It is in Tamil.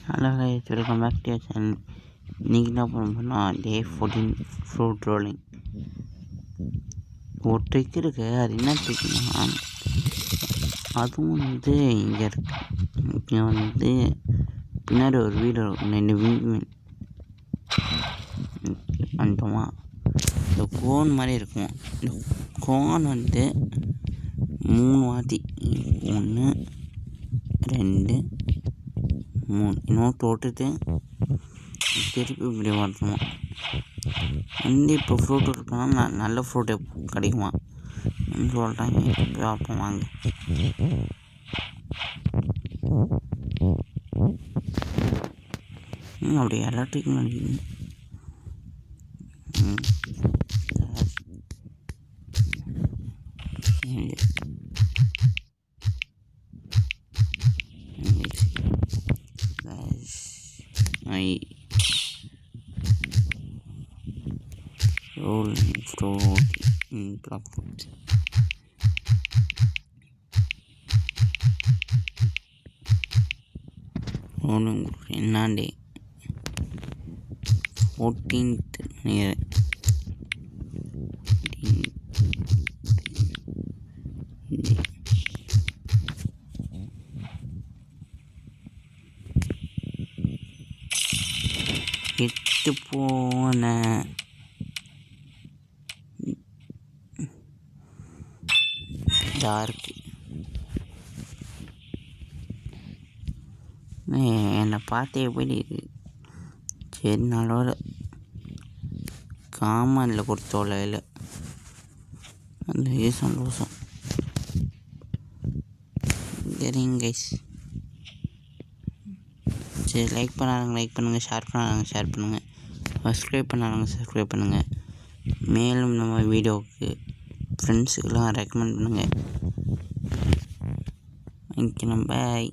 Hello guys, welcome back to channel. இன்றைக்கி என்ன பண்ணோம்னா டே 14 ஃப்ரூட் ரோலிங். ஒரு ட்ரிக் இருக்குது. அது என்ன ட்ரிக்னா, அதுவும் இங்கே இருக்குது. இங்கே பின்னாடி ஒரு வீடு இருக்கும், 2 விண்ட்மில் வந்துட்டோமா. இந்த கோன் மாதிரி இருக்கும். இந்த கோன் 3 வாட்டி 1 2 3 இன்னும் தொட்டுட்டு திருப்பி இப்படி வரணுமா. இப்போ ஃப்ரூட் இருக்கணும்னா நல்ல ஃப்ரூட் கிடைக்குமா சொல்லிட்டாங்க. பார்ப்போம் வாங்க. அப்படி எலக்ட்ரிக் நினைக்குது. Rolling fruit in block fruit. Rolling என்னண்டே 14th நினைக்கிறேன். கெட்டு போன டார்க் என்னை பார்த்தே போயிட்டு. சரி, நாளோட காமனில் கொடுத்தோல இல்லை, அந்த சந்தோஷம். சரிங்க கைஸ், சரி, லைக் பண்ணுங்கள், ஷேர் பண்ணுங்கள், சப்ஸ்கிரைப் சப்ஸ்கிரைப் பண்ணுங்கள். மேலும் நம்ம வீடியோவுக்கு ஃப்ரெண்ட்ஸுக்கெல்லாம் ரெக்கமெண்ட் பண்ணுங்கள். வைக்கிறேன், பாய்.